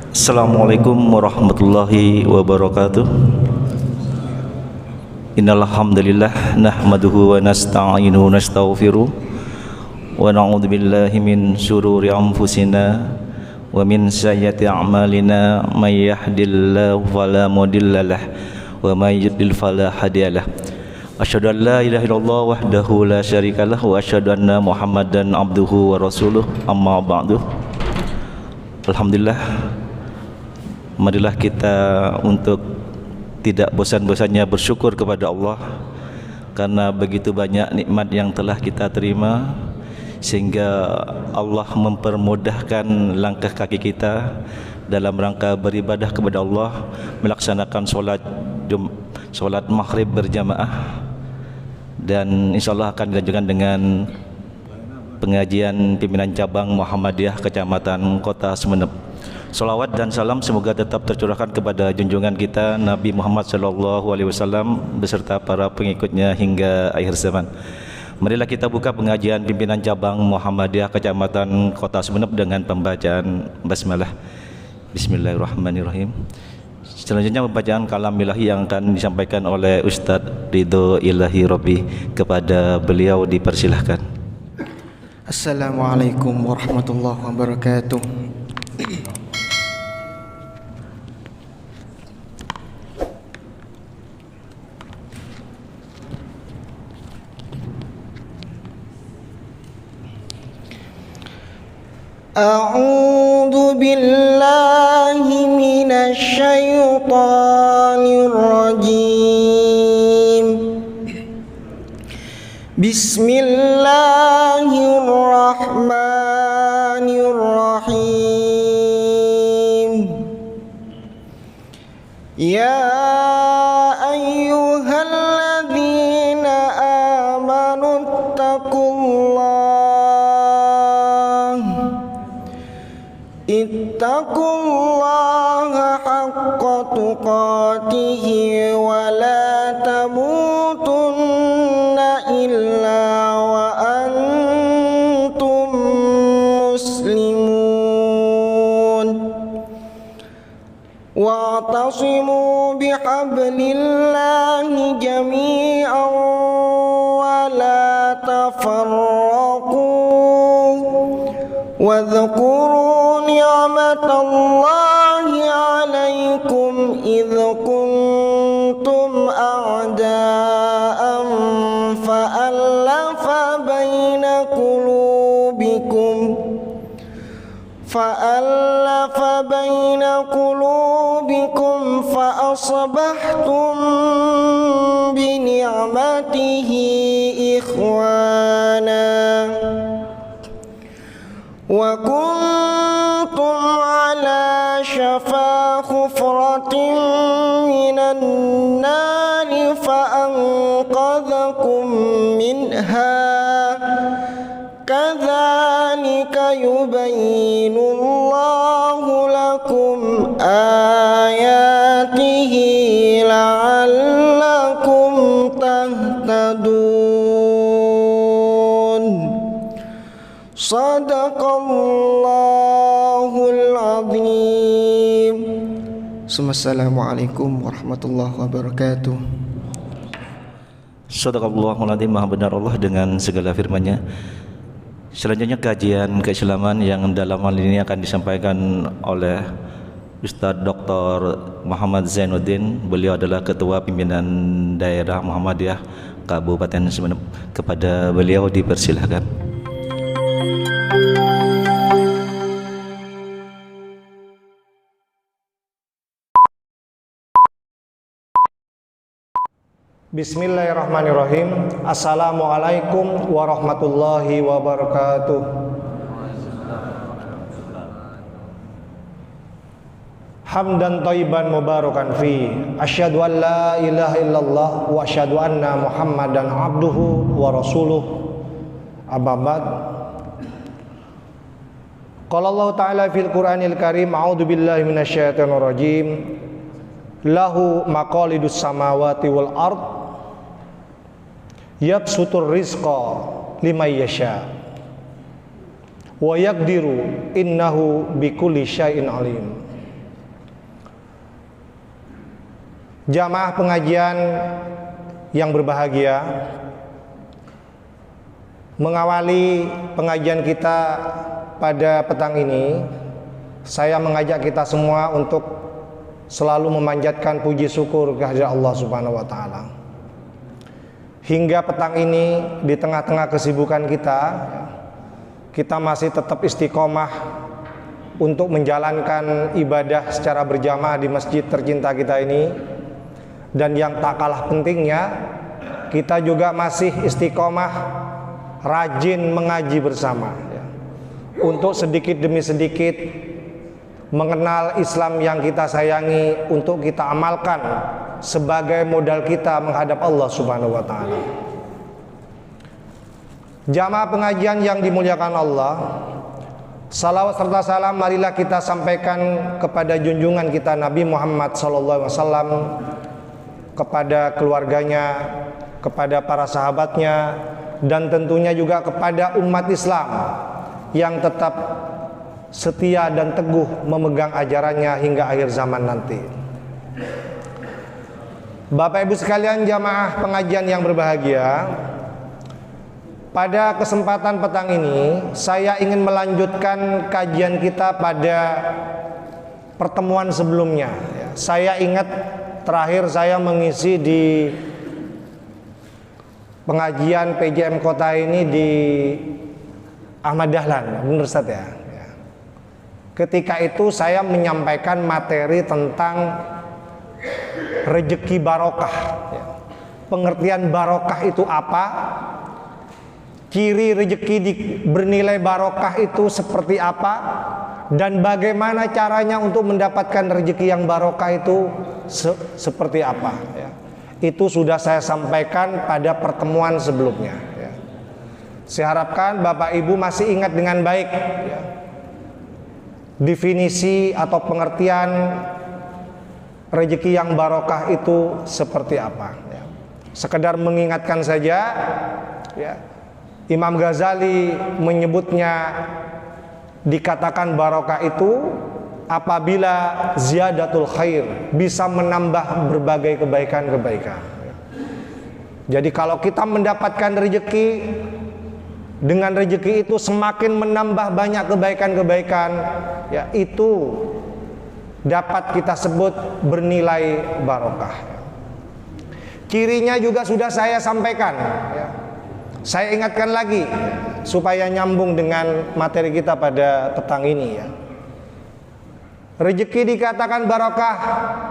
Assalamualaikum warahmatullahi wabarakatuh. Innal hamdalillah nahmaduhu wa nasta'inuhu wa nastaghfiruh wa na'udzu billahi min syururi anfusina wa min sayyiati a'malina may yahdihillahu fala mudhillalah wa may yudlil fala hadiyalah. Asyhadu an la ilaha illallah wahdahu la syarikalah wa asyhadu anna Muhammadan abduhu wa rasuluh. Amma ba'du. Alhamdulillah, marilah kita untuk tidak bosan-bosannya bersyukur kepada Allah karena begitu banyak nikmat yang telah kita terima, sehingga Allah mempermudahkan langkah kaki kita dalam rangka beribadah kepada Allah, melaksanakan solat maghrib berjamaah, dan insyaallah akan dilanjutkan dengan pengajian pimpinan cabang Muhammadiyah Kecamatan Kota Sumeneb. Salawat dan salam semoga tetap tercurahkan kepada junjungan kita Nabi Muhammad SAW beserta para pengikutnya hingga akhir zaman. Marilah kita buka pengajian pimpinan cabang Muhammadiyah Kecamatan Kota Sumeneb dengan pembacaan basmalah. Bismillahirrahmanirrahim. Selanjutnya pembacaan kalam ilahi yang akan disampaikan oleh Ustadz Ridho Ilahi Robi. Kepada beliau dipersilahkan. Assalamualaikum warahmatullahi wabarakatuh. A'udzu billahi minasy syaithanir rajim. Bismillahirrahmanirrahim. Ya ayyuhalladzina amanu ittaqullaha haqqa tuqatih wa la tamutunna illa wa antum muslimun. Wa'tasimu bihablillahi jami'an wa la tafarraqu wadhkuru ni'matallahi 'alaikum idh kuntum a'da'an fa'alafa baina qulubikum fa'asbahtum bi ni'matihi ikhwana wa kuntum ala syafa khufratin minan nari fa'anqadhakum minha kadzalika yubayyinullahu lakum ayatihi la'allakum tahtadun. Sadaqallahul azim. Assalamualaikum warahmatullahi wabarakatuh. Sadaqallahul azim, maha benar Allah dengan segala firman-Nya. Selanjutnya kajian keislaman yang dalam hal ini akan disampaikan oleh Ustadz Dr. Muhammad Zainuddin. Beliau adalah Ketua Pimpinan Daerah Muhammadiyah Kabupaten Sumeneb. Kepada beliau dipersilahkan. Bismillahirrahmanirrahim. Assalamualaikum warahmatullahi wabarakatuh. Hamdan thayyiban mubarakan fi. Asyhadu an la ilaha illallah wa asyhadu anna Muhammadan abduhu wa rasuluh. Amma ba'd. Qala Allah Ta'ala fil Qur'anil Karim, a'udzu billahi minasyaitonir rajim. Lahu maqalidus samawati wal ard yabsutur rizqa liman yasha wa yaqdiru innahu bikulli syai'in alim. Jamaah pengajian yang berbahagia, mengawali pengajian kita pada petang ini, saya mengajak kita semua untuk selalu memanjatkan puji syukur kehadirat Allah Subhanahu wa taala. Hingga petang ini, di tengah-tengah kesibukan kita masih tetap istiqomah untuk menjalankan ibadah secara berjamaah di masjid tercinta kita ini. Dan yang tak kalah pentingnya, kita juga masih istiqomah rajin mengaji bersama, untuk sedikit demi sedikit mengenal Islam yang kita sayangi, untuk kita amalkan sebagai modal kita menghadap Allah Subhanahu wa taala. Jamaah pengajian yang dimuliakan Allah, salawat serta salam marilah kita sampaikan kepada junjungan kita Nabi Muhammad SAW, kepada keluarganya, kepada para sahabatnya, dan tentunya juga kepada umat Islam yang tetap setia dan teguh memegang ajarannya hingga akhir zaman nanti. Bapak Ibu sekalian, jamaah pengajian yang berbahagia, pada kesempatan petang ini saya ingin melanjutkan kajian kita pada pertemuan sebelumnya. Saya ingat terakhir saya mengisi di pengajian PJM Kota ini di Ahmad Dahlan, benar Ustaz ya? Ketika itu saya menyampaikan materi tentang rezeki barokah. Pengertian barokah itu apa? Ciri rezeki bernilai barokah itu seperti apa? Dan bagaimana caranya untuk mendapatkan rezeki yang barokah itu seperti apa? Itu sudah saya sampaikan pada pertemuan sebelumnya. Saya harapkan Bapak Ibu masih ingat dengan baik definisi atau pengertian rezeki yang barokah itu seperti apa. Sekedar mengingatkan saja, Imam Ghazali menyebutnya, dikatakan barokah itu apabila ziyadatul khair, bisa menambah berbagai kebaikan-kebaikan. Jadi kalau kita mendapatkan rezeki, dengan rezeki itu semakin menambah banyak kebaikan-kebaikan, itu dapat kita sebut bernilai barokah. Cirinya juga sudah saya sampaikan, saya ingatkan lagi supaya nyambung dengan materi kita pada petang ini. Rezeki dikatakan barokah,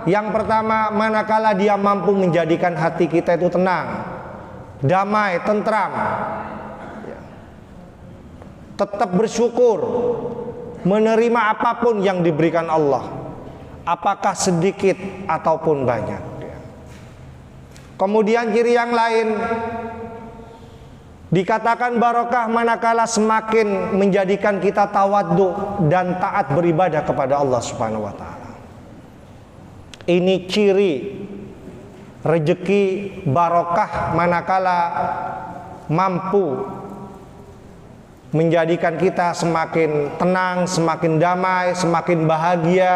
yang pertama manakala dia mampu menjadikan hati kita itu tenang, damai, tentram, tetap bersyukur, menerima apapun yang diberikan Allah, apakah sedikit ataupun banyak. Kemudian ciri yang lain, dikatakan barokah manakala semakin menjadikan kita tawadhu dan taat beribadah kepada Allah Subhanahu wa taala. Ini ciri rezeki barokah manakala mampu menjadikan kita semakin tenang, semakin damai, semakin bahagia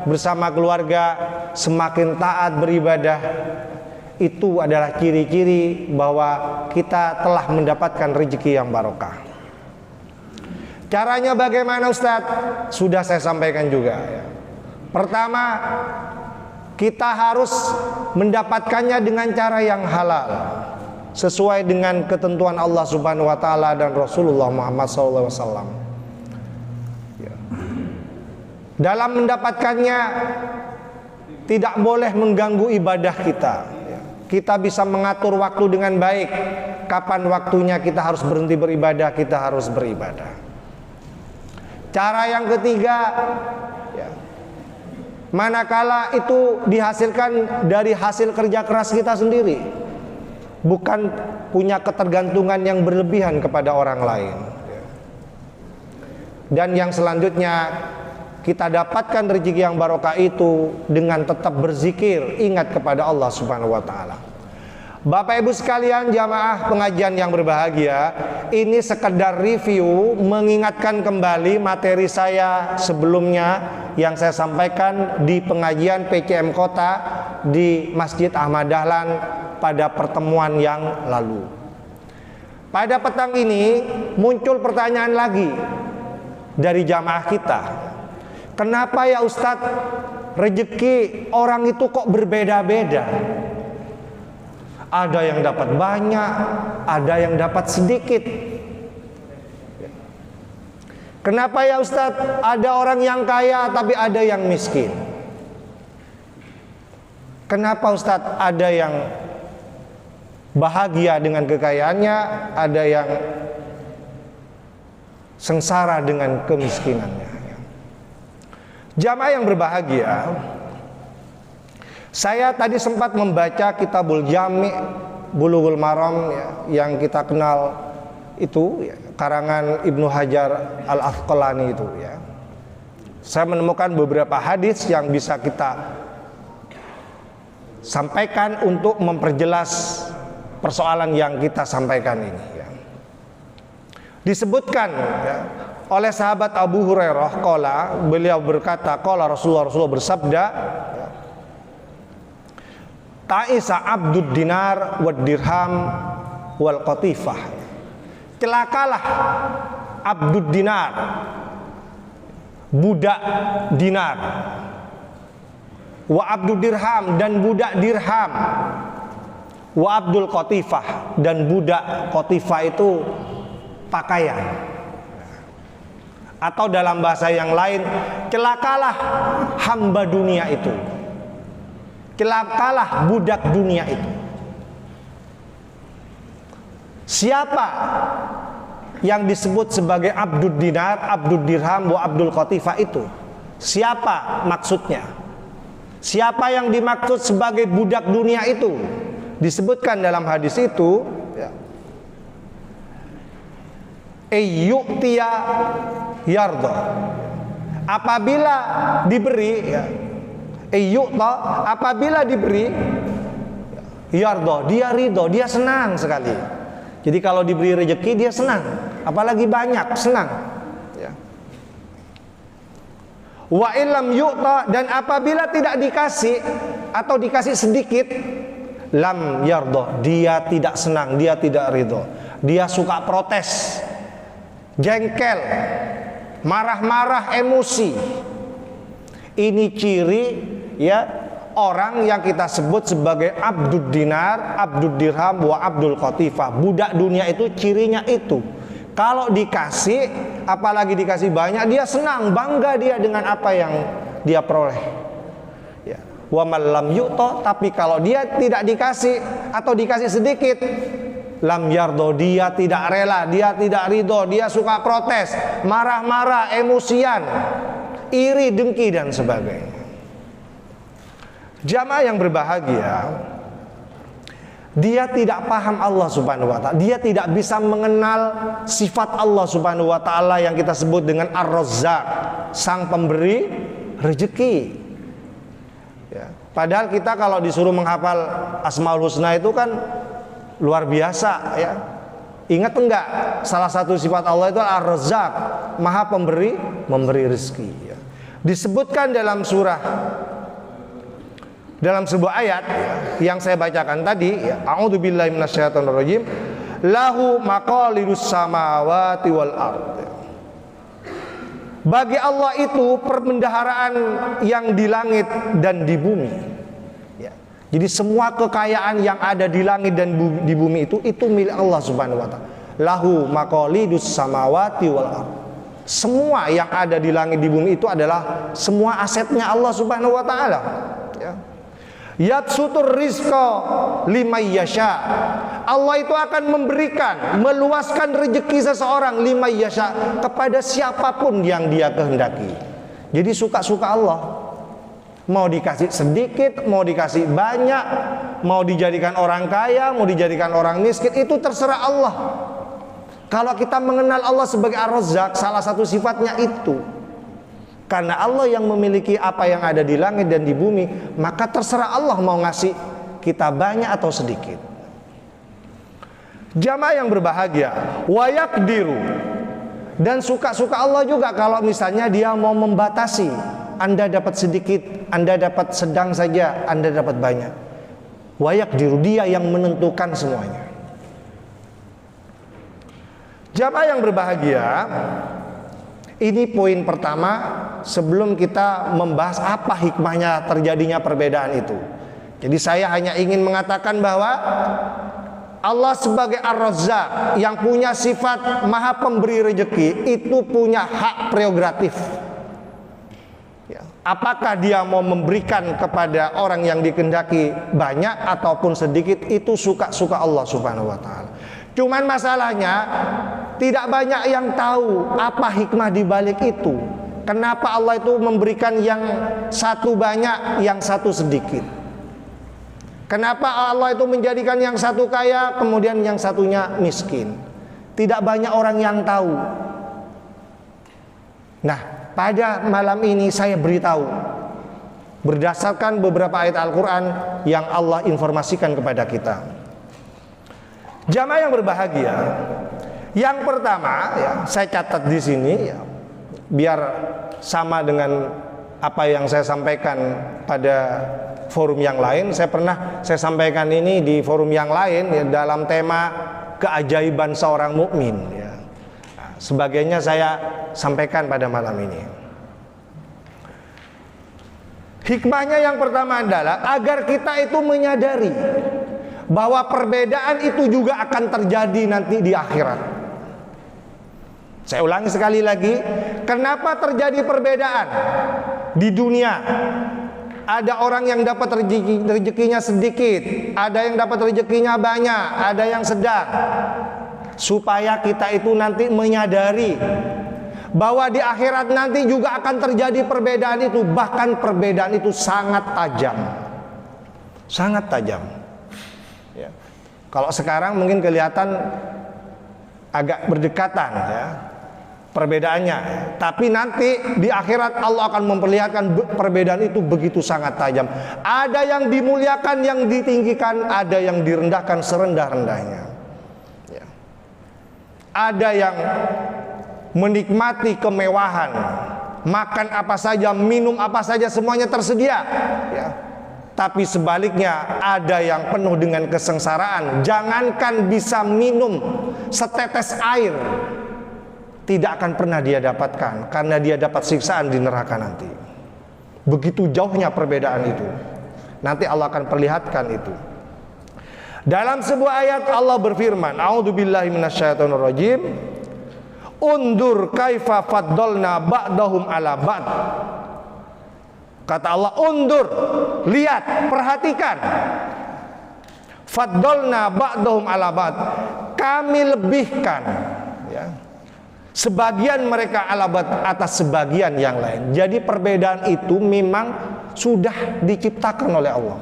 bersama keluarga, semakin taat beribadah. Itu adalah ciri-ciri bahwa kita telah mendapatkan rezeki yang barokah. Caranya bagaimana Ustadz? Sudah saya sampaikan juga. Pertama, kita harus mendapatkannya dengan cara yang halal, sesuai dengan ketentuan Allah Subhanahu wa taala dan Rasulullah Muhammad SAW. Dalam mendapatkannya tidak boleh mengganggu ibadah kita. Kita bisa mengatur waktu dengan baik. Kapan waktunya kita harus berhenti beribadah, kita harus beribadah. Cara yang ketiga, manakala itu dihasilkan dari hasil kerja keras kita sendiri, bukan punya ketergantungan yang berlebihan kepada orang lain. Dan yang selanjutnya, kita dapatkan rezeki yang barokah itu dengan tetap berzikir, ingat kepada Allah Subhanahu wa taala. Bapak Ibu sekalian, jamaah pengajian yang berbahagia, ini sekedar review, mengingatkan kembali materi saya sebelumnya yang saya sampaikan di pengajian PCM Kota di Masjid Ahmad Dahlan pada pertemuan yang lalu. Pada petang ini muncul pertanyaan lagi dari jamaah kita. Kenapa ya Ustadz, rezeki orang itu kok berbeda-beda? Ada yang dapat banyak, ada yang dapat sedikit. Kenapa ya Ustadz, ada orang yang kaya tapi ada yang miskin? Kenapa Ustadz, ada yang bahagia dengan kekayaannya, ada yang sengsara dengan kemiskinannya? Jamaah yang berbahagia, saya tadi sempat membaca Kitabul Jami' Bulughul Maram ya, yang kita kenal itu ya, karangan Ibnu Hajar Al-Asqalani itu ya. Saya menemukan beberapa hadis yang bisa kita sampaikan untuk memperjelas persoalan yang kita sampaikan ini ya. Disebutkan ya, oleh sahabat Abu Hurairah, beliau berkata, Rasulullah bersabda, Ta'isa abdud dinar wad dirham wal qatifah. Celakalah abdud dinar, budak dinar, wa abdud dirham, dan budak dirham, wa abdul qatifah, dan budak qatifah itu pakaian. Atau dalam bahasa yang lain, celakalah hamba dunia itu, celakalah budak dunia itu. Siapa yang disebut sebagai abdud dinar, abdud dirham, wa abdul qatifah itu? Siapa maksudnya? Siapa yang dimaksud sebagai budak dunia itu? Disebutkan dalam hadis itu ya, Eyyu'tiya yardo, apabila diberi ya, apabila diberi yardo, dia ridho, dia senang sekali. Jadi kalau diberi rezeki dia senang, apalagi banyak, senang ya. Wa illam yu'ta, dan apabila tidak dikasih atau dikasih sedikit, lam yardo, dia tidak senang, dia tidak ridho, dia suka protes, jengkel, marah-marah, emosi. Ini ciri ya orang yang kita sebut sebagai abdud dinar, abdud dirham, wa abdul qatifah. Budak dunia itu cirinya itu. Kalau dikasih, apalagi dikasih banyak, dia senang, bangga dia dengan apa yang dia peroleh. Ya. Wa man lam yu'ta, tapi kalau dia tidak dikasih atau dikasih sedikit, lam yardo, dia tidak rela, dia tidak ridho, dia suka protes, marah-marah, emosian, iri, dengki, dan sebagainya. Jamaah yang berbahagia, dia tidak paham Allah Subhanahu wa ta'ala, dia tidak bisa mengenal sifat Allah Subhanahu wa ta'ala yang kita sebut dengan Ar-Razzaq, sang pemberi rezeki ya. Padahal kita kalau disuruh menghafal Asmaul Husna itu kan luar biasa ya. Ingat enggak, salah satu sifat Allah itu Ar-Razzaq, maha pemberi, memberi rezeki ya. Disebutkan dalam sebuah ayat yang saya bacakan tadi ya, a'udzubillahi minasyaitonirrajim, lahu maqalidus samawati wal ard. Bagi Allah itu perbendaharaan yang di langit dan di bumi ya. Jadi semua kekayaan yang ada di langit dan di bumi itu milik Allah Subhanahu wa ta'ala. Lahu maqalidus samawati wal ard. Semua yang ada di langit di bumi itu adalah semua asetnya Allah Subhanahu wa ta'ala ya. Yatsutur rizqa liman yasha. Allah itu akan memberikan, meluaskan rezeki seseorang liman yasha, kepada siapapun yang dia kehendaki. Jadi suka-suka Allah. Mau dikasih sedikit, mau dikasih banyak, mau dijadikan orang kaya, mau dijadikan orang miskin, itu terserah Allah. Kalau kita mengenal Allah sebagai Ar-Razzaq, salah satu sifatnya itu. Karena Allah yang memiliki apa yang ada di langit dan di bumi, maka terserah Allah mau ngasih kita banyak atau sedikit. Jamaah yang berbahagia, wa yaqdiru, dan suka-suka Allah juga kalau misalnya dia mau membatasi. Anda dapat sedikit, Anda dapat sedang saja, Anda dapat banyak. Wa yaqdiru, dia yang menentukan semuanya. Jamaah yang berbahagia, ini poin pertama sebelum kita membahas apa hikmahnya terjadinya perbedaan itu. Jadi saya hanya ingin mengatakan bahwa Allah sebagai Ar-Razzaq yang punya sifat maha pemberi rezeki itu punya hak prerogatif. Ya. Apakah dia mau memberikan kepada orang yang dikehendaki banyak ataupun sedikit, itu suka-suka Allah Subhanahu wa taala. Cuman masalahnya tidak banyak yang tahu apa hikmah di balik itu. Kenapa Allah itu memberikan yang satu banyak, yang satu sedikit? Kenapa Allah itu menjadikan yang satu kaya, kemudian yang satunya miskin? Tidak banyak orang yang tahu. Nah, pada malam ini saya beritahu berdasarkan beberapa ayat Al-Quran yang Allah informasikan kepada kita. Jamaah yang berbahagia, yang pertama, ya, saya catat di sini, ya, biar sama dengan apa yang saya sampaikan pada forum yang lain. Saya sampaikan ini di forum yang lain, ya, dalam tema keajaiban seorang mukmin. Ya. Nah, sebagainya saya sampaikan pada malam ini. Hikmahnya yang pertama adalah agar kita itu menyadari bahwa perbedaan itu juga akan terjadi nanti di akhirat. Saya ulangi sekali lagi, kenapa terjadi perbedaan di dunia? Ada orang yang dapat rezekinya sedikit, ada yang dapat rezekinya banyak, ada yang sedang. Supaya kita itu nanti menyadari bahwa di akhirat nanti juga akan terjadi perbedaan itu, bahkan perbedaan itu sangat tajam. Sangat tajam. Ya. Kalau sekarang mungkin kelihatan agak berdekatan, ya, perbedaannya, tapi nanti di akhirat Allah akan memperlihatkan perbedaan itu begitu sangat tajam. Ada yang dimuliakan, yang ditinggikan, ada yang direndahkan serendah-rendahnya. Ya. Ada yang menikmati kemewahan, makan apa saja, minum apa saja, semuanya tersedia. Ya. Tapi sebaliknya ada yang penuh dengan kesengsaraan. Jangankan bisa minum setetes air, tidak akan pernah dia dapatkan, karena dia dapat siksaan di neraka nanti. Begitu jauhnya perbedaan itu. Nanti Allah akan perlihatkan itu. Dalam sebuah ayat Allah berfirman, A'udzubillahi minasyaitonirrajim, undur kaifa faddalna ba'dahum ala ba'd. Kata Allah, undur, lihat, perhatikan. Faddalna ba'dahum ala ba'd, kami lebihkan, ya, sebagian mereka ala ba'd atas sebagian yang lain. Jadi perbedaan itu memang sudah diciptakan oleh Allah.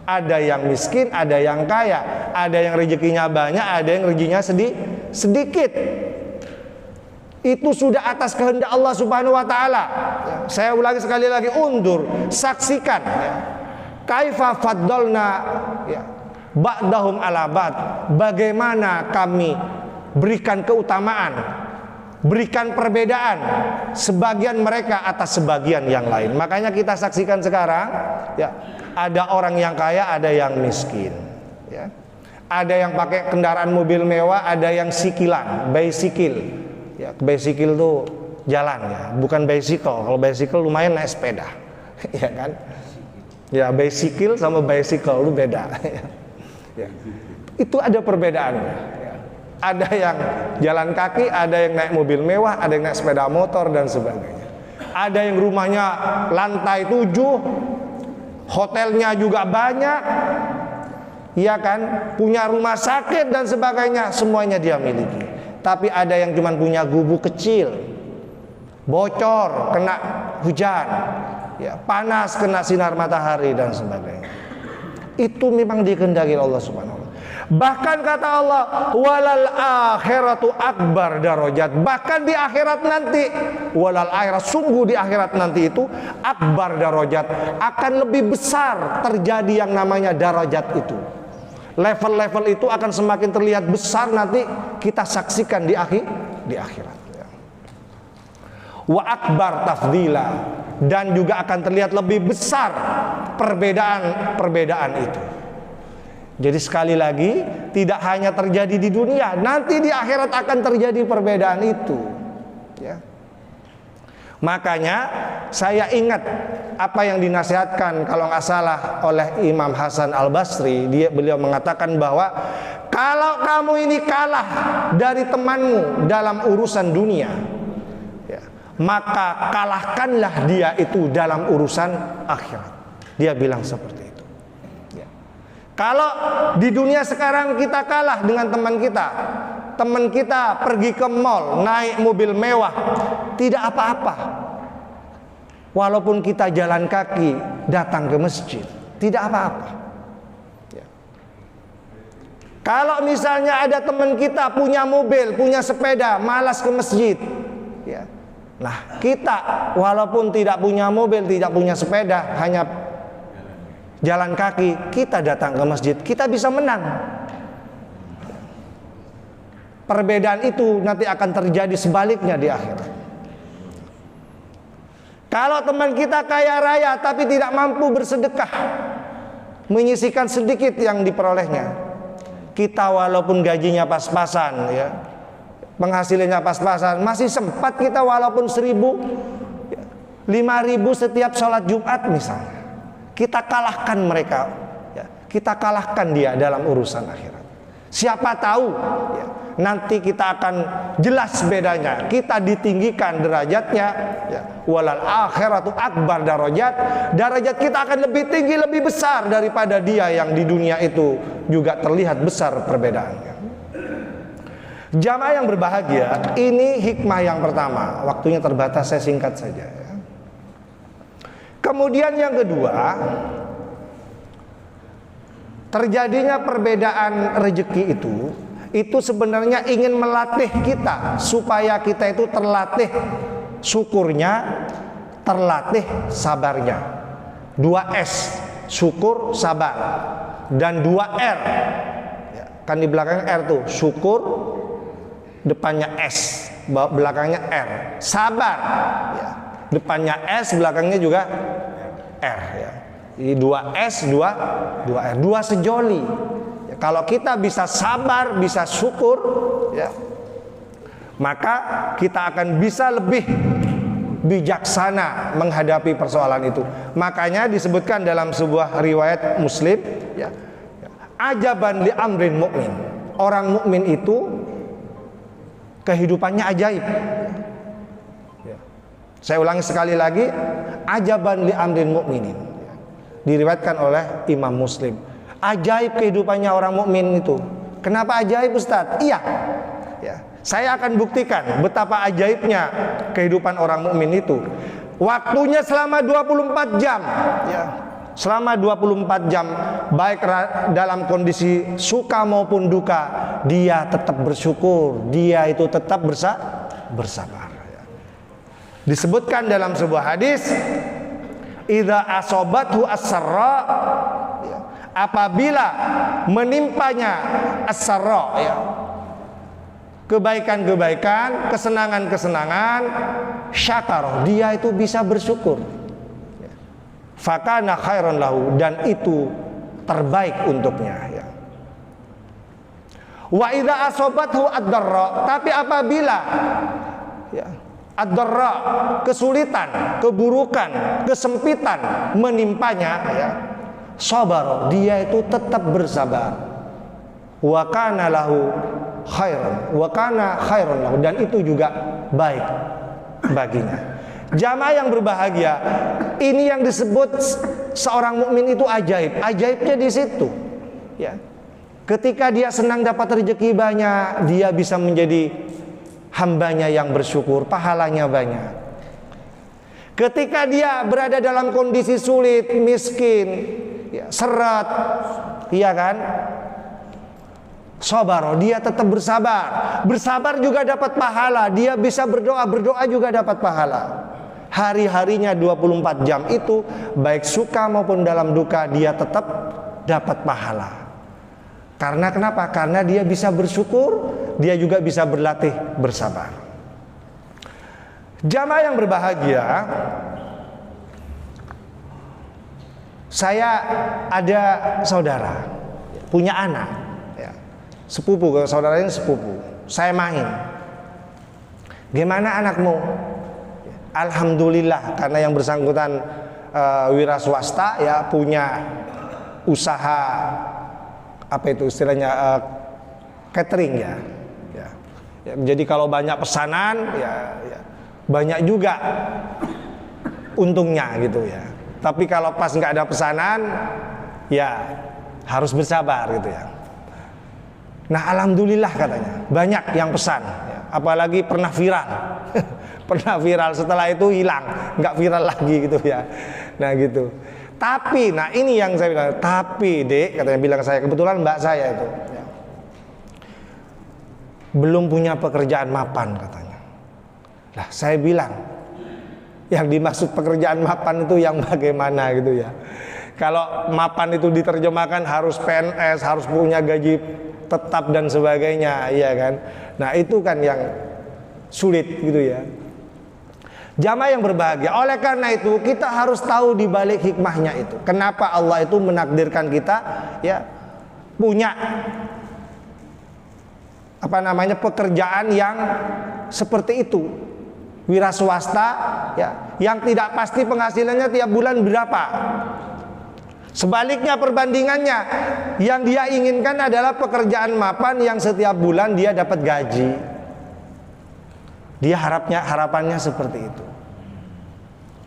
Ada yang miskin, ada yang kaya, ada yang rezekinya banyak, ada yang rezekinya sedikit. Itu sudah atas kehendak Allah Subhanahu wa taala. Ya, saya ulangi sekali lagi, undur, saksikan, ya. Kaifa faddalna, ya, ba'dahum ala ba'd. Bagaimana kami berikan keutamaan, berikan perbedaan sebagian mereka atas sebagian yang lain. Makanya kita saksikan sekarang, ya, ada orang yang kaya, ada yang miskin, ya. Ada yang pakai kendaraan mobil mewah, ada yang sikilan, bicycle. Ya, bicycle tuh jalan, ya, bukan bicycle. Kalau bicycle lumayan naik sepeda, ya kan? Ya, bicycle sama bicycle itu beda. Ya. Itu ada perbedaannya. Ya. Ada yang jalan kaki, ada yang naik mobil mewah, ada yang naik sepeda motor dan sebagainya. Ada yang rumahnya lantai 7, hotelnya juga banyak, ya kan? Punya rumah sakit dan sebagainya, semuanya dia miliki. Tapi ada yang cuma punya gubuk kecil, bocor kena hujan, ya, panas kena sinar matahari dan sebagainya. Itu memang dikehendaki Allah Subhanahu wa taala. Bahkan kata Allah, walal akhiratu akbar darajat. Bahkan di akhirat nanti, walal akhirat, sungguh di akhirat nanti itu akbar darajat, akan lebih besar terjadi yang namanya darajat itu. Level-level itu akan semakin terlihat besar nanti kita saksikan di akhirat. Wa akbar tafdila, dan juga akan terlihat lebih besar perbedaan itu. Jadi sekali lagi, tidak hanya terjadi di dunia, nanti di akhirat akan terjadi perbedaan itu, ya. Makanya saya ingat apa yang dinasihatkan kalau nggak salah oleh Imam Hasan Al-Basri. Beliau mengatakan bahwa kalau kamu ini kalah dari temanmu dalam urusan dunia, ya, maka kalahkanlah dia itu dalam urusan akhirat. Dia bilang seperti itu, ya. Kalau di dunia sekarang kita kalah dengan teman kita pergi ke mall, naik mobil mewah, tidak apa-apa. Walaupun kita jalan kaki datang ke masjid, tidak apa-apa, ya. Kalau misalnya ada teman kita punya mobil, punya sepeda, malas ke masjid, ya. Nah, kita walaupun tidak punya mobil, tidak punya sepeda, hanya jalan kaki, kita datang ke masjid, kita bisa menang. Perbedaan itu nanti akan terjadi sebaliknya di akhirat. Kalau teman kita kaya raya tapi tidak mampu bersedekah, menyisihkan sedikit yang diperolehnya, kita walaupun gajinya pas-pasan, ya, penghasilannya pas-pasan, masih sempat kita walaupun 1.000, 5.000 setiap sholat Jumat misalnya, kita kalahkan mereka, ya, kita kalahkan dia dalam urusan akhirat. Siapa tahu, ya, nanti kita akan jelas bedanya. Kita ditinggikan derajatnya, ya. Walal akhiratu akbar darajat. Derajat kita akan lebih tinggi, lebih besar daripada dia yang di dunia itu juga terlihat besar perbedaannya. Jamaah yang berbahagia, ini hikmah yang pertama. Waktunya terbatas, saya singkat saja, ya. Kemudian yang kedua, terjadinya perbedaan rezeki itu sebenarnya ingin melatih kita supaya kita itu terlatih syukurnya, terlatih sabarnya. 2S, syukur, sabar, dan 2R, ya, kan di belakangnya R tuh, syukur, depannya S, belakangnya R. Sabar, ya, depannya S, belakangnya juga R, ya. Jadi 2S, 2R, 2 sejoli. Ya, kalau kita bisa sabar, bisa syukur, ya, maka kita akan bisa lebih bijaksana menghadapi persoalan itu. Makanya disebutkan dalam sebuah riwayat Muslim, ya, ajaban li amrin mukmin. Orang mukmin itu kehidupannya ajaib. Ya. Saya ulangi sekali lagi, ajaban li amrin mukminin. Diriwayatkan oleh Imam Muslim. Ajaib kehidupannya orang mukmin itu. Kenapa ajaib, Ustaz? Iya, ya, saya akan buktikan betapa ajaibnya kehidupan orang mukmin itu. Waktunya selama 24 jam, ya. Selama 24 jam, baik dalam kondisi suka maupun duka, dia tetap bersyukur, dia itu tetap bersabar, ya. Disebutkan dalam sebuah hadis, idza asobathu as-sarra, ya, apabila menimpanya as-sarra, ya, kebaikan-kebaikan, kesenangan-kesenangan, syakar, dia itu bisa bersyukur, ya. Fakana khairan lahu, dan itu terbaik untuknya, ya. Wa idza asobathu ad-darra, tapi apabila, ya, ad-darra, kesulitan, keburukan, kesempitan menimpanya, ya, sabar, dia itu tetap bersabar. Wa kana lahu khairan, wa kana khairan lahu, dan itu juga baik baginya. Jamaah yang berbahagia, ini yang disebut seorang mukmin itu ajaib. Ajaibnya di situ, ya. Ketika dia senang dapat rezeki banyak, dia bisa menjadi hambanya yang bersyukur, pahalanya banyak. Ketika dia berada dalam kondisi sulit, miskin, ya, seret, iya kan, sabar, dia tetap bersabar. Bersabar juga dapat pahala. Dia bisa berdoa, berdoa juga dapat pahala. Hari-harinya 24 jam itu, baik suka maupun dalam duka, dia tetap dapat pahala. Karena kenapa? Karena dia bisa bersyukur, dia juga bisa berlatih bersabar. Jamaah yang berbahagia, saya ada saudara, punya anak, ya. Sepupu, kalau saudaranya sepupu. Saya main. Gimana anakmu? Alhamdulillah, karena yang bersangkutan wira swasta, ya, punya usaha, apa itu istilahnya, catering, ya. Ya, jadi kalau banyak pesanan, ya banyak juga untungnya gitu ya. Tapi kalau pas nggak ada pesanan, ya harus bersabar gitu ya. Nah, alhamdulillah katanya banyak yang pesan, ya. Apalagi pernah viral, pernah viral, setelah itu hilang, nggak viral lagi gitu ya. Nah gitu. Tapi, nah ini yang saya bilang, tapi dek, katanya bilang saya, kebetulan mbak saya itu, ya, belum punya pekerjaan mapan katanya. Lah saya bilang, yang dimaksud pekerjaan mapan itu yang bagaimana gitu ya. Kalau mapan itu diterjemahkan harus PNS, harus punya gaji tetap dan sebagainya, iya kan. Nah itu kan yang sulit gitu ya. Jamaah yang berbahagia, oleh karena itu kita harus tahu di balik hikmahnya itu. Kenapa Allah itu menakdirkan kita, ya, punya apa namanya, pekerjaan yang seperti itu, wira swasta, ya, yang tidak pasti penghasilannya tiap bulan berapa. Sebaliknya perbandingannya, yang dia inginkan adalah pekerjaan mapan yang setiap bulan dia dapat gaji. Dia harapannya seperti itu.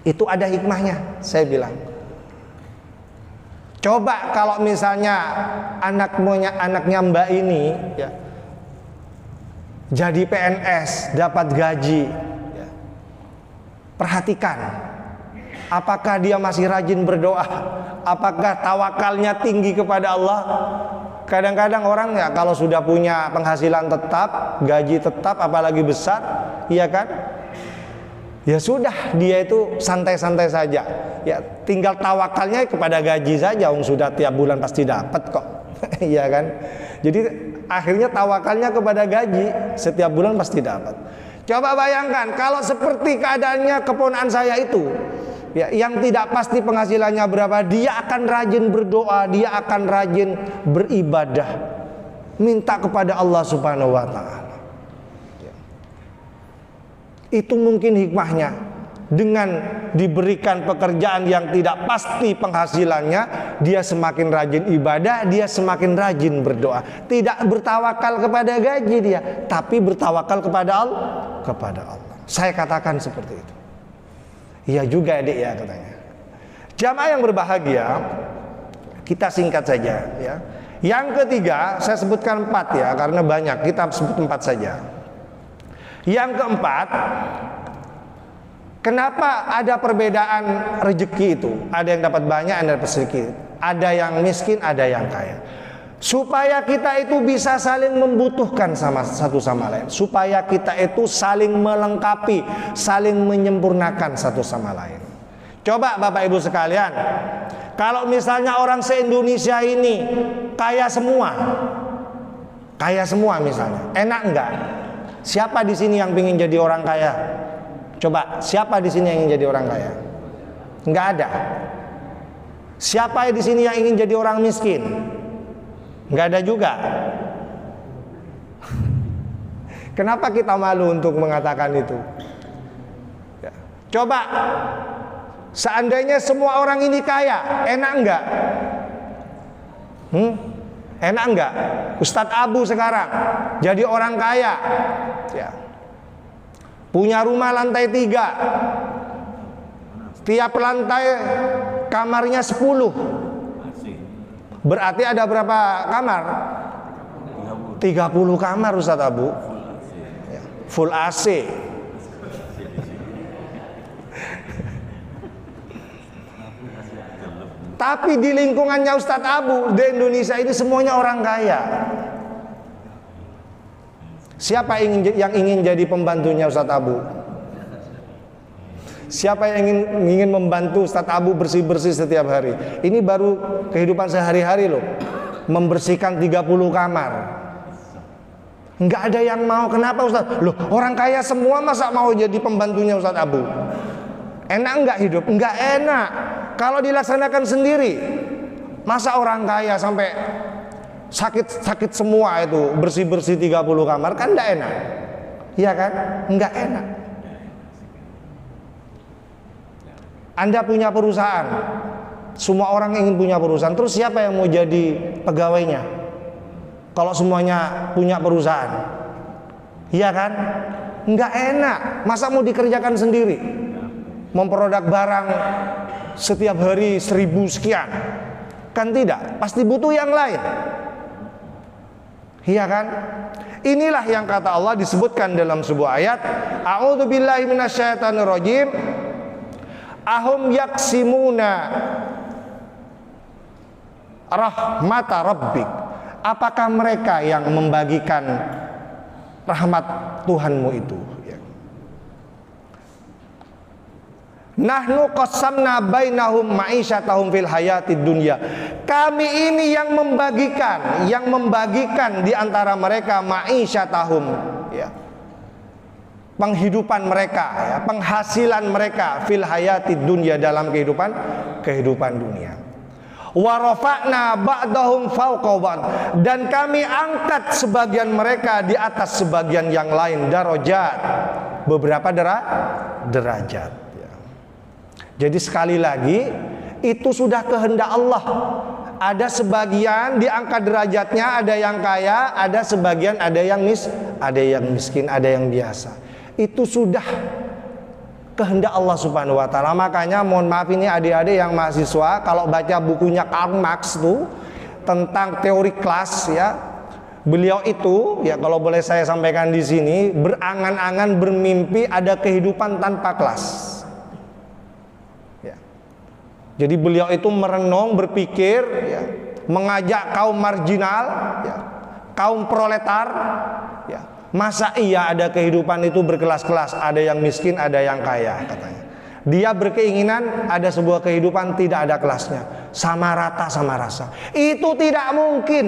Itu ada hikmahnya, saya bilang. Coba kalau misalnya anaknya Mbak ini, ya, jadi PNS, dapat gaji, ya. Perhatikan, apakah dia masih rajin berdoa? Apakah tawakalnya tinggi kepada Allah? Kadang-kadang orang, ya, kalau sudah punya penghasilan tetap, gaji tetap, apalagi besar, iya kan? Ya sudah, dia itu santai-santai saja. Ya, tinggal tawakalnya kepada gaji saja, sudah tiap bulan pasti dapat kok. Iya kan? Jadi akhirnya tawakalnya kepada gaji, setiap bulan pasti dapat. Coba bayangkan kalau seperti keadaannya keponakan saya itu, ya, yang tidak pasti penghasilannya berapa, dia akan rajin berdoa, dia akan rajin beribadah, minta kepada Allah Subhanahu wa Ta'ala. Ya. Itu mungkin hikmahnya. Dengan diberikan pekerjaan yang tidak pasti penghasilannya, dia semakin rajin ibadah, dia semakin rajin berdoa. Tidak bertawakal kepada gaji dia, tapi bertawakal kepada Allah. Saya katakan seperti itu. Iya juga adik ya, katanya. Jamaah yang berbahagia, kita singkat saja ya. Yang ketiga, saya sebutkan 4 ya, karena banyak, kita sebut 4 saja. Yang keempat, kenapa ada perbedaan rezeki itu? Ada yang dapat banyak, ada yang dapat sedikit. Ada yang miskin, ada yang kaya. Supaya kita itu bisa saling membutuhkan satu sama lain. Supaya kita itu saling melengkapi, saling menyempurnakan satu sama lain. Coba Bapak Ibu sekalian, kalau misalnya orang se-Indonesia ini kaya semua misalnya, enak enggak? Siapa di sini yang ingin jadi orang kaya? Coba, siapa di sini yang ingin jadi orang kaya? Enggak ada. Siapa di sini yang ingin jadi orang miskin? Enggak ada juga. Kenapa kita malu untuk mengatakan itu? Ya. Coba, seandainya semua orang ini kaya, enak enggak? Enak enggak? Ustadz Abu sekarang jadi orang kaya, ya. Punya rumah lantai 3, tiap lantai kamarnya 10. Berarti ada berapa kamar? 30 kamar Ustadz Abu, full AC. Tapi di lingkungannya Ustadz Abu, di Indonesia ini semuanya orang kaya. Siapa yang ingin jadi pembantunya Ustadz Abu? Siapa yang ingin membantu Ustadz Abu bersih-bersih setiap hari? Ini baru kehidupan sehari-hari loh. membersihkan 30 kamar. Nggak ada yang mau. Kenapa Ustaz? Loh, orang kaya semua masa mau jadi pembantunya Ustaz Abu? Enak nggak hidup? Nggak enak. Kalau dilaksanakan sendiri, masa orang kaya sampai sakit-sakit semua itu, bersih-bersih 30 kamar, kan nggak enak. Iya kan? Nggak enak. Anda punya perusahaan, semua orang ingin punya perusahaan. Terus siapa yang mau jadi pegawainya? Kalau semuanya punya perusahaan, iya kan? Nggak enak. Masa mau dikerjakan sendiri? Memproduk barang setiap hari 1000 sekian, kan tidak? Pasti butuh yang lain, iya kan? Inilah yang kata Allah disebutkan dalam sebuah ayat, A'udzubillahi minasyaitonirrajim. Ahum yaksimuna rahmata rabbik. Apakah mereka yang membagikan rahmat Tuhanmu itu? Nahnu qasamna bainahum ma'isyatahum fil hayatid dunya. Kami ini yang membagikan di antara mereka ma'isyatahum, ya, penghidupan mereka, ya, penghasilan mereka fil hayatid dunya, dalam kehidupan dunia. Wa rafa'na ba'dahum fawqa ba'd, dan kami angkat sebagian mereka di atas sebagian yang lain, darajat, beberapa derajat. Jadi sekali lagi, itu sudah kehendak Allah. Ada sebagian diangkat derajatnya, ada yang kaya, ada sebagian ada yang miskin, ada yang biasa. Itu sudah kehendak Allah Subhanahu wa taala. Makanya mohon maaf ini adik-adik yang mahasiswa, kalau baca bukunya Karl Marx tuh tentang teori kelas, ya. Beliau itu, ya, kalau boleh saya sampaikan di sini, berangan-angan bermimpi ada kehidupan tanpa kelas. Jadi beliau itu merenung, berpikir, ya, mengajak kaum marginal, ya, kaum proletar, ya, masa iya ada kehidupan itu berkelas-kelas, ada yang miskin, ada yang kaya, katanya. Dia berkeinginan ada sebuah kehidupan tidak ada kelasnya, sama rata, sama rasa. Itu tidak mungkin,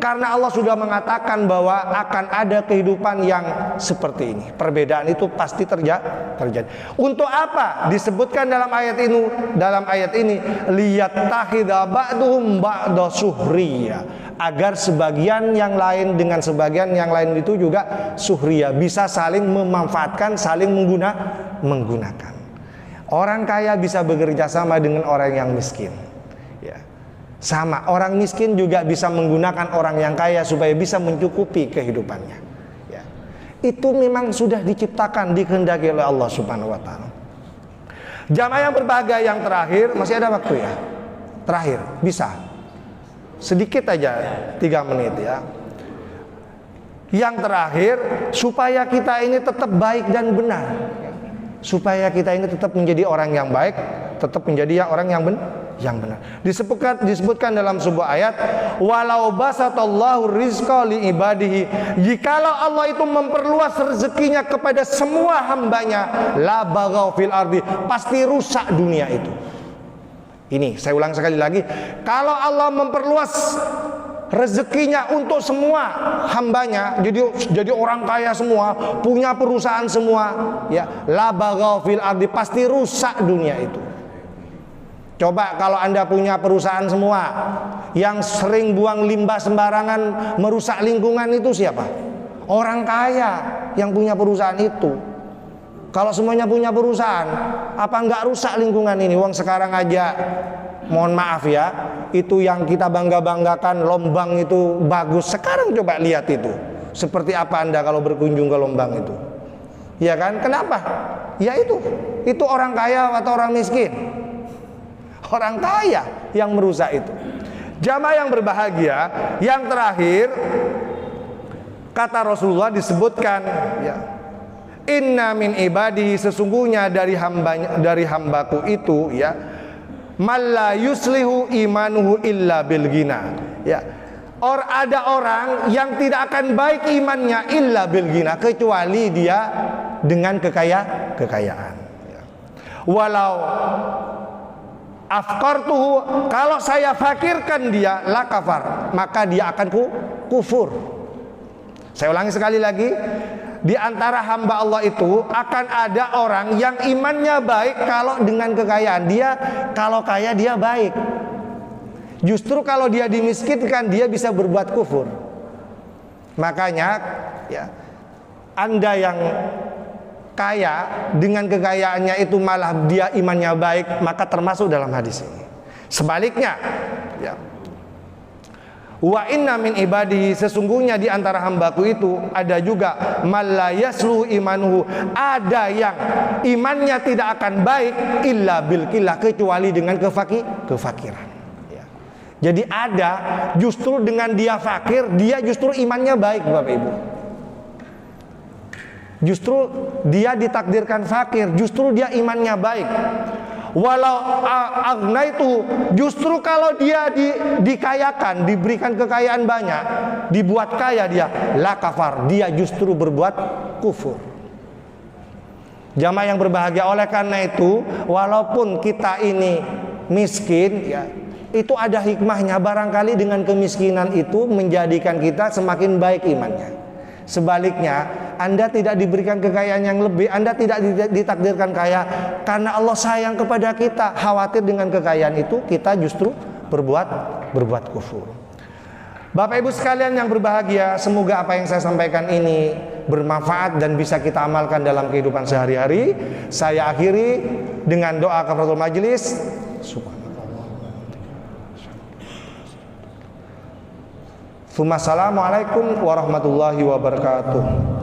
karena Allah sudah mengatakan bahwa akan ada kehidupan yang seperti ini. Perbedaan itu pasti terjadi. Untuk apa? Disebutkan dalam ayat ini, liyattakhidha ba'duhum ba'da suhriya, agar sebagian yang lain dengan sebagian yang lain itu juga suhriya, bisa saling memanfaatkan, saling menggunakan. Orang kaya bisa bekerja sama dengan orang yang miskin, ya. Sama, orang miskin juga bisa menggunakan orang yang kaya supaya bisa mencukupi kehidupannya, ya. Itu memang sudah diciptakan, dikehendaki oleh Allah Subhanahu wa taala. Jamaah yang berbahagia yang terakhir, masih ada waktu ya? Terakhir, bisa sedikit aja, 3 menit ya. Yang terakhir, supaya kita ini tetap baik dan benar, supaya kita ini tetap menjadi orang yang baik, tetap menjadi orang yang benar. Disebutkan dalam sebuah ayat, walau basatallahu rizqa li ibadihi, jikalau Allah itu memperluas rezekinya kepada semua hambanya, la baghaw fil ardi, pasti rusak dunia itu. Ini saya ulang sekali lagi, kalau Allah memperluas rezekinya untuk semua hambanya, jadi orang kaya semua, punya perusahaan semua, ya, la baghaw fil ardi, pasti rusak dunia itu. Coba kalau Anda punya perusahaan semua, yang sering buang limbah sembarangan merusak lingkungan itu siapa? Orang kaya yang punya perusahaan itu. Kalau semuanya punya perusahaan, apa enggak rusak lingkungan ini? Uang sekarang aja, mohon maaf ya, itu yang kita bangga-banggakan Lombang itu bagus. Sekarang coba lihat itu, seperti apa Anda kalau berkunjung ke Lombang itu, ya kan? Kenapa? Ya itu orang kaya atau orang miskin? Orang kaya yang merusak itu. Jamaah yang berbahagia, yang terakhir, kata Rasulullah disebutkan, ya, inna min ibadi, sesungguhnya dari hambaku itu, ya, malla yuslihu imanuhu illa bil ghina, ya, ada orang yang tidak akan baik imannya illa bil ghina, kecuali dia dengan kekayaan, ya. Walau afqartuhu, kalau saya fakirkan dia, la kafar, maka dia akan kufur. Saya ulangi sekali lagi, di antara hamba Allah itu akan ada orang yang imannya baik kalau dengan kekayaan. Dia kalau kaya dia baik. Justru kalau dia dimiskinkan dia bisa berbuat kufur. Makanya ya, Anda yang kaya dengan kekayaannya itu malah dia imannya baik, maka termasuk dalam hadis ini. Sebaliknya, ya, wa inna min ibadihi, sesungguhnya di antara hambaku itu ada juga malla yaslu imanuhu, ada yang imannya tidak akan baik illa bil qillah, kecuali dengan kefakiran. Ya. Jadi ada justru dengan dia fakir, dia justru imannya baik, Bapak Ibu. Justru dia ditakdirkan fakir, justru dia imannya baik. Walau agna itu, justru kalau dia dikayakan, diberikan kekayaan banyak, dibuat kaya dia, la kafar, dia justru berbuat kufur. Jamaah yang berbahagia, oleh karena itu walaupun kita ini miskin ya, itu ada hikmahnya. Barangkali dengan kemiskinan itu menjadikan kita semakin baik imannya. Sebaliknya, Anda tidak diberikan kekayaan yang lebih, Anda tidak ditakdirkan kaya karena Allah sayang kepada kita. Khawatir dengan kekayaan itu kita justru berbuat kufur. Bapak Ibu sekalian yang berbahagia, semoga apa yang saya sampaikan ini bermanfaat dan bisa kita amalkan dalam kehidupan sehari-hari. Saya akhiri dengan doa kafaratul majelis. Assalamualaikum warahmatullahi wabarakatuh.